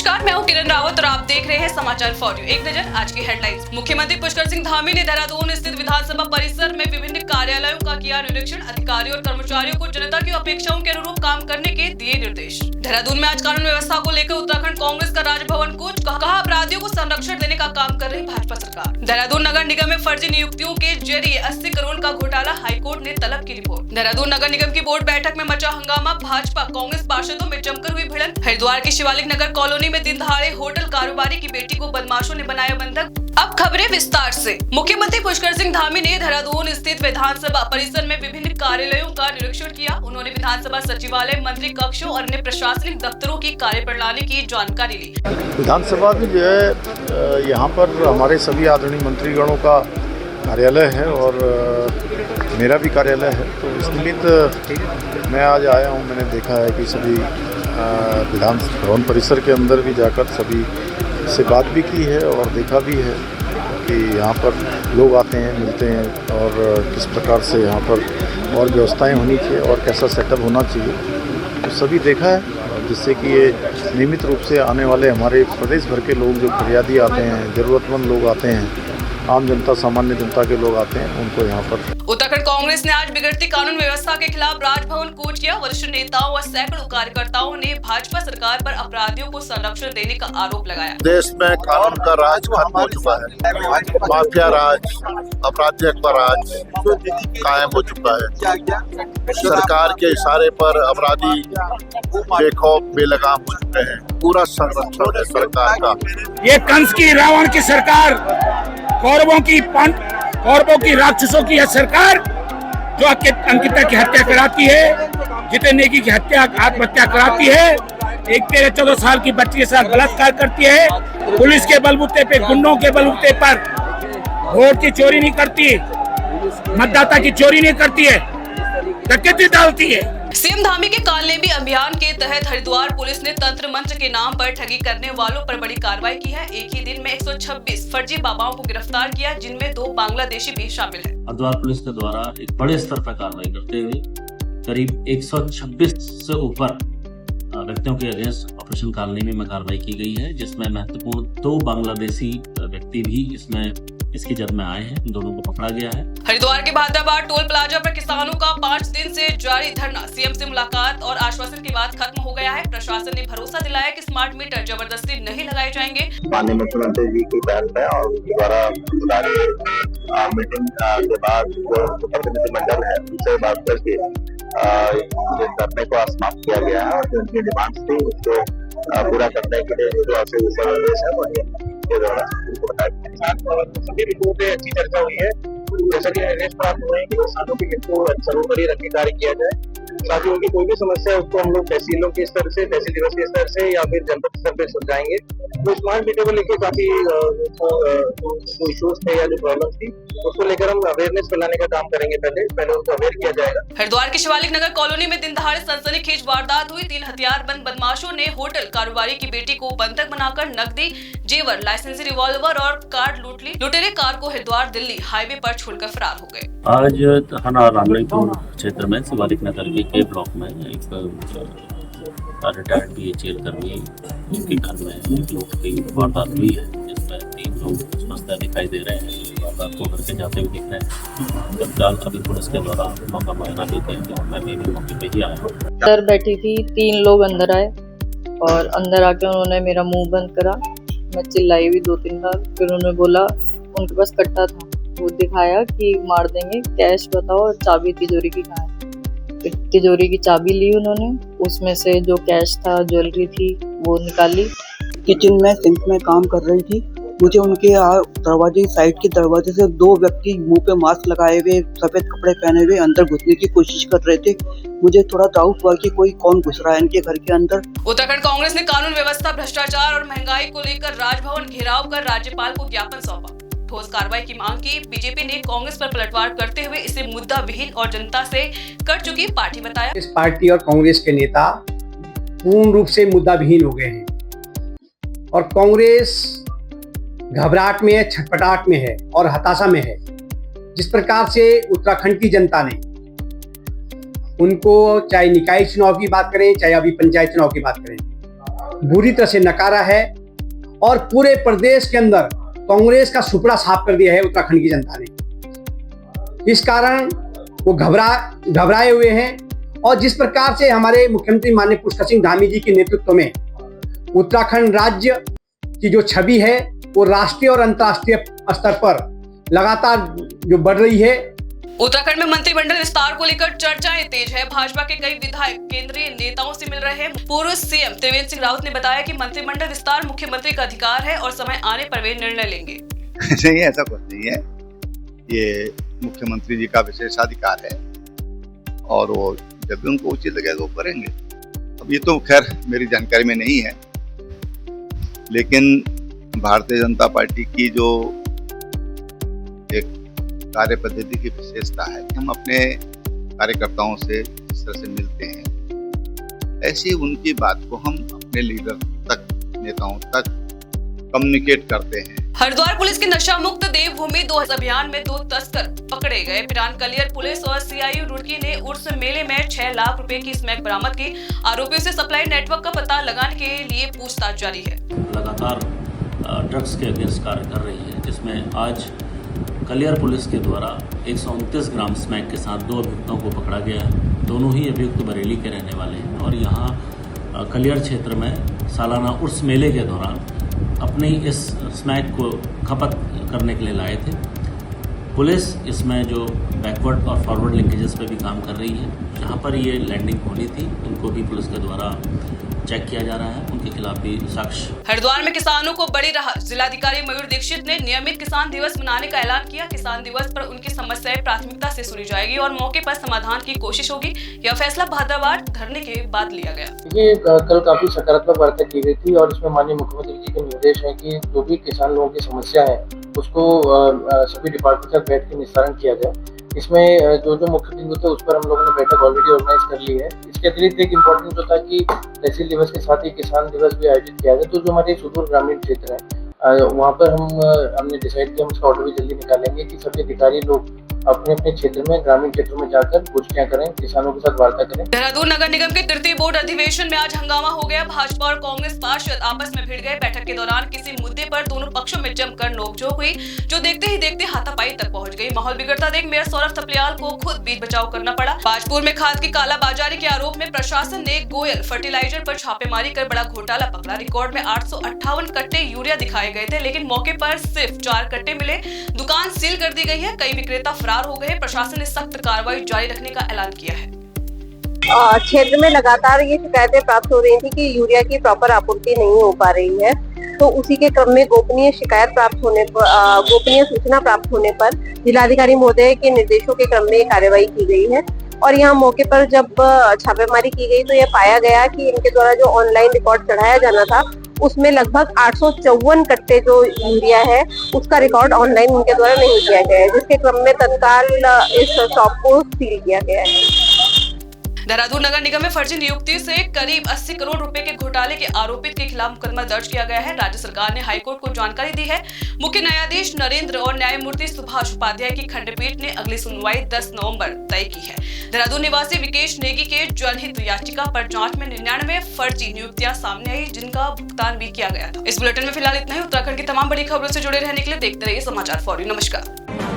नमस्कार, मैं हूं किरण रावत और आप देख रहे हैं समाचार फॉर यू। एक नजर आज की हेडलाइंस। मुख्यमंत्री पुष्कर सिंह धामी ने देहरादून स्थित विधानसभा परिसर में विभिन्न कार्यालयों का किया निरीक्षण। अधिकारियों और कर्मचारियों को जनता की अपेक्षाओं के अनुरूप काम करने के दिए निर्देश। देहरादून में आज कानून व्यवस्था को लेकर उत्तराखंड कांग्रेस का राजभवन कूच, कहा अपराधियों को संरक्षण देने का काम कर रही भाजपा सरकार। देहरादून नगर निगम में फर्जी नियुक्तियों के जरिए 80 करोड़ का घोटाला, हाईकोर्ट ने तलब की रिपोर्ट। देहरादून नगर निगम की बोर्ड बैठक में मचा हंगामा, भाजपा कांग्रेस पार्षदों में जमकर हुई भिड़ंत। हरिद्वार के शिवालिक नगर कॉलोनी में दिन दहाड़े होटल कारोबारी की बेटी को बदमाशों ने बनाया बंधक। अब खबरें विस्तार से। मुख्यमंत्री पुष्कर सिंह धामी ने देहरादून स्थित विधानसभा परिसर में विभिन्न कार्यालयों का निरीक्षण किया। उन्होंने विधानसभा सचिवालय, मंत्री कक्षों और अन्य प्रशासनिक दफ्तरों की कार्यप्रणाली की जानकारी ली। विधानसभा में जो है यहाँ पर हमारे सभी आदरणीय मंत्रीगणों का कार्यालय है और मेरा भी कार्यालय है, तो इस निमित्त मैं आज आया हूँ। मैंने देखा है कि सभी विधान भवन परिसर के अंदर भी जाकर सभी से बात भी की है और देखा भी है कि यहाँ पर लोग आते हैं, मिलते हैं और किस प्रकार से यहाँ पर और व्यवस्थाएं होनी चाहिए और कैसा सेटअप होना चाहिए, तो सभी देखा है, जिससे कि ये नियमित रूप से आने वाले हमारे प्रदेश भर के लोग जो फरियादी आते हैं, ज़रूरतमंद लोग आते हैं, आम जनता, सामान्य जनता के लोग आते हैं, उनको यहाँ पर। उत्तराखंड कांग्रेस ने आज बिगड़ती कानून व्यवस्था के खिलाफ राजभवन कूच किया। वरिष्ठ नेताओं और सैकड़ों कार्यकर्ताओं ने भाजपा सरकार पर अपराधियों को संरक्षण देने का आरोप लगाया। देश में कानून का राज खत्म हो चुका है, माफिया राज, अपराधियों का राज कायम हो चुका है। सरकार के इशारे पर अपराधी बेखौफ बेलगाम हो चुके हैं। पूरा संरक्षण है सरकार का। ये कंस की, रावण की सरकार, कौरवों की राक्षसों की यह सरकार जो अंकिता की हत्या कराती है, जितेंद्र नेगी की हत्या, आत्महत्या कराती है, एक 13-14 साल की बच्ची के साथ बलात्कार करती है, पुलिस के बलबूते पे, गुंडों के बलबूते पर वोट की चोरी नहीं करती, मतदाता की चोरी नहीं करती है, डकैती डालती है। सीएम धामी के कालनेमी अभियान के तहत हरिद्वार पुलिस ने तंत्र मंत्र के नाम पर ठगी करने वालों पर बड़ी कार्रवाई की है। एक ही दिन में 126 फर्जी बाबाओं को गिरफ्तार किया, जिनमें 2 बांग्लादेशी भी शामिल हैं। हरिद्वार पुलिस के द्वारा एक बड़े स्तर पर कार्रवाई करते हुए करीब 126 से ऊपर व्यक्तियों के अगेंस्ट ऑपरेशन कालनेमी में कार्रवाई की गई है, जिसमें महत्वपूर्ण 2 बांग्लादेशी व्यक्ति भी इसकी जद में आए हैं। दोनों को पकड़ा गया है। हरिद्वार के भादराबाद टोल प्लाजा पर किसानों का 5 दिन से जारी धरना, सीएम से मुलाकात और आश्वासन के बाद खत्म हो गया है। प्रशासन ने भरोसा दिलाया कि स्मार्ट मीटर जबरदस्ती नहीं लगाए जाएंगे। माननीय मुख्यमंत्री जी की पहल पे और उनके द्वारा मीटिंग के बाद जो प्रतिनिधिमंडल है उनसे बात करके ये धरने को समाप्त किया गया है और उनकी डिमांड थी उसको पूरा करने के लिए जो निर्देश है वो सभी रिपोर्टें अच्छी चर्चा हुई है। जैसा कि निर्देश प्राप्त हुए कि किसानों के हित को सर्वोपरि रख के कार्य किया जाए, साथ ही उनकी कोई भी समस्या है उसको हम लोग तहसीलों के स्तर से, तहसील दिवस के स्तर से या फिर जनपद स्तर पे सुलझाएंगे। तो स्मार्ट मीटर को लेकर काफी जो इश्यूज थे या जो प्रॉब्लम थी उसको लेकर हम अवेयरनेस फैलाने का काम करेंगे। पहले उसको अवेयर किया जाएगा। हरिद्वार के शिवालिक नगर कॉलोनी में दिन दहाड़े सनसनीखेज वारदात हुई। 3 हथियारबंद बदमाशों ने होटल कारोबारी की बेटी को बंधक बनाकर नकदी, जेवर, लाइसेंसी रिवॉल्वर और कार लूट ली। लुटेरे कार को हरिद्वार दिल्ली हाईवे पर छोड़कर फरार हो गए। आज थाना रामलिंगपुर क्षेत्र में शिवालिक नगर के ब्लॉक में एक रिटायर्ड BHL कर्मी उनके घर में एक लूट की वारदात हुई है, जिसमें 3 लोग स्वस्थ दिखाई दे रहे हैं। वारदात को करके जाते हुए दिख रहे हैं। तत्काल अभी पुलिस के द्वारा मौका मुआयना लेते हैं। मैं भी मौके पे ही आया हूँ। अंदर बैठी थी, 3 लोग अंदर आए और अंदर आके उन्होंने मेरा मुंह बंद करा। मैं चिल्लाई भी 2-3 बार। फिर उन्होंने बोला, उनके पास कट्टा था, वो दिखाया कि मार देंगे, कैश बताओ और चाबी तिजोरी की कहाँ है। तिजोरी की चाबी ली उन्होंने, उसमें से जो कैश था, ज्वेलरी थी, वो निकाली। किचन में सिंक में काम कर रही थी। मुझे उनके दरवाजे साइड के दरवाजे से 2 व्यक्ति मुंह पे मास्क लगाए हुए, सफेद कपड़े पहने हुए अंदर घुसने की कोशिश कर रहे थे। मुझे थोड़ा डाउट हुआ कि कोई कौन घुस रहा है इनके घर के अंदर। उत्तराखंड कांग्रेस ने कानून व्यवस्था, भ्रष्टाचार और महंगाई को लेकर राजभवन घेराव कर राज्यपाल को ज्ञापन सौंपा। ठोस कार्रवाई की मांग की। बीजेपी ने कांग्रेस पर पलटवार करते हुए इसे मुद्दा विहीन और जनता से कट चुकी पार्टी बताया। इस पार्टी और कांग्रेस के नेता पूर्ण रूप से मुद्दा विहीन हो गए हैं और कांग्रेस घबराहट में है, छटपटाहट में है और हताशा में है। जिस प्रकार से उत्तराखंड की जनता ने उनको, चाहे निकाय चुनाव की बात करें, चाहे अभी पंचायत चुनाव की बात करें, बुरी तरह से नकारा है और पूरे प्रदेश के अंदर कांग्रेस का सुपड़ा साफ कर दिया है उत्तराखंड की जनता ने। इस कारण वो घबराए हुए हैं और जिस प्रकार से हमारे मुख्यमंत्री माननीय पुष्कर सिंह धामी जी के नेतृत्व में उत्तराखंड राज्य की जो छवि है वो राष्ट्रीय और अंतर्राष्ट्रीय स्तर पर लगातार जो बढ़ रही है। उत्तराखंड में मंत्रिमंडल विस्तार को लेकर चर्चाएं तेज है। भाजपा के कई विधायक केंद्रीय नेताओं से मिल रहे हैं। पूर्व सीएम त्रिवेंद्र सिंह रावत ने बताया कि मंत्रिमंडल विस्तार मुख्यमंत्री का अधिकार है और समय आने पर वे निर्णय लेंगे। नहीं, ऐसा कुछ नहीं है, ये मुख्यमंत्री जी का विशेषाधिकार है और वो जब भी उनको उचित लगेगा वो करेंगे। अब ये तो खैर मेरी जानकारी में नहीं है, लेकिन भारतीय जनता पार्टी की जो एक कार्य पद्धति की विशेषता है, हम अपने कार्यकर्ताओं से जिस तरह से मिलते हैं ऐसी उनकी बात को हम अपने लीडर तक, नेताओं तक कम्युनिकेट करते हैं। हरिद्वार पुलिस के नशा मुक्त देवभूमि 2 अभियान में 2 तस्कर पकड़े गए। पिरान कलियर पुलिस और सीआईयू रुड़की ने उर्स मेले में 6 लाख रुपए की स्मैक बरामद की। आरोपियों से सप्लाई नेटवर्क का पता लगाने के लिए पूछताछ जारी है। लगातार ड्रग्स के अगेंस्ट कार्य कर रही है, जिसमें आज कलियर पुलिस के द्वारा 129 ग्राम स्मैक के साथ 2 अभियुक्तों को पकड़ा गया है। दोनों ही अभियुक्त बरेली के रहने वाले हैं और यहाँ कलियर क्षेत्र में सालाना उर्स मेले के दौरान अपनी इस स्मैक को खपत करने के लिए लाए थे। पुलिस इसमें जो बैकवर्ड और फॉरवर्ड लिंकेजेस पे भी काम कर रही है। जहाँ पर ये लैंडिंग होनी थी उनको भी पुलिस के द्वारा चेक किया जा रहा है, उनके खिलाफ भी साक्ष्य। हरिद्वार में किसानों को बड़ी राहत। जिलाधिकारी मयूर दीक्षित ने नियमित किसान दिवस मनाने का ऐलान किया। किसान दिवस पर उनकी समस्याएं प्राथमिकता से सुनी जाएगी और मौके पर समाधान की कोशिश होगी। यह फैसला भाद्रवार धरने के बाद लिया गया। ये कल काफी सकारात्मक वार्ता की गई थी और इसमें माननीय मुख्यमंत्री जी के निर्देश है कि जो भी किसान लोगों की समस्या है उसको सभी डिपार्टमेंट के साथ बैठ के निस्तारण किया जाए। इसमें जो मुख्य बिंदु थे उस पर हम लोगों ने बैठक ऑलरेडी ऑर्गेनाइज कर ली है। इसके अतिरिक्त एक इम्पोर्टेंट जो था कि तहसील दिवस के साथ ही किसान दिवस भी आयोजित किया गया। तो जो हमारे सुदूर ग्रामीण क्षेत्र है वहाँ पर हमने डिसाइड किया, हम इसका ऑर्डर भी जल्दी निकालेंगे कि सभी अधिकारी लोग अपने अपने क्षेत्र में, ग्रामीण क्षेत्रों में जाकर गोष्ठियां करें, किसानों के साथ वार्ता करें। देहरादून नगर निगम के तृतीय बोर्ड अधिवेशन में आज हंगामा हो गया। भाजपा और कांग्रेस पार्षद आपस में भिड़ गए। बैठक के दौरान किसी मुद्दे पर दोनों पक्षों में जमकर नोकझोंक हुई, जो देखते ही देखते हाथापाई तक पहुंच गई। माहौल बिगड़ता देख मेयर सौरभ थपलियाल को खुद बीच बचाव करना पड़ा। बाजपुर में खाद की कालाबाजारी के आरोप में प्रशासन ने गोयल फर्टिलाइजर पर छापेमारी कर बड़ा घोटाला पकड़ा। रिकॉर्ड में 858 कट्टे यूरिया दिखाए गए थे, लेकिन मौके पर सिर्फ 4 कट्टे मिले। दुकान सील कर दी गई है। कई विक्रेता फरार हो गए। प्रशासन ने सख्त कार्रवाई जारी रखने का ऐलान किया है। क्षेत्र में लगातार ये शिकायतें प्राप्त हो रही थी कि यूरिया की प्रॉपर आपूर्ति नहीं हो पा रही है। तो उसी के क्रम में गोपनीय सूचना प्राप्त होने पर जिलाधिकारी महोदय के निर्देशों के क्रम में कार्रवाई की गई है और यहाँ मौके पर जब छापेमारी की गई तो यह पाया गया कि इनके द्वारा जो ऑनलाइन रिकॉर्ड चढ़ाया जाना था उसमें लगभग 854 कट्टे जो यूरिया है उसका रिकॉर्ड ऑनलाइन उनके द्वारा नहीं किया गया है, जिसके क्रम में तत्काल इस शॉप को सील किया गया है। देहरादून नगर निगम में फर्जी नियुक्ति से करीब 80 करोड़ रुपए के घोटाले के आरोपित के खिलाफ मुकदमा दर्ज किया गया है। राज्य सरकार ने हाईकोर्ट को जानकारी दी है। मुख्य न्यायाधीश नरेंद्र और न्यायमूर्ति सुभाष उपाध्याय की खंडपीठ ने अगली सुनवाई 10 नवंबर तय की है। देहरादून निवासी विकेश नेगी के जनहित याचिका पर जांच में 99 फर्जी नियुक्तियां सामने आई, जिनका भुगतान भी किया गया था। इस बुलेटिन में फिलहाल इतना ही। उत्तराखंड की तमाम बड़ी खबरों से जुड़े रहने के लिए देखते रहिए समाचार फॉर यू। नमस्कार।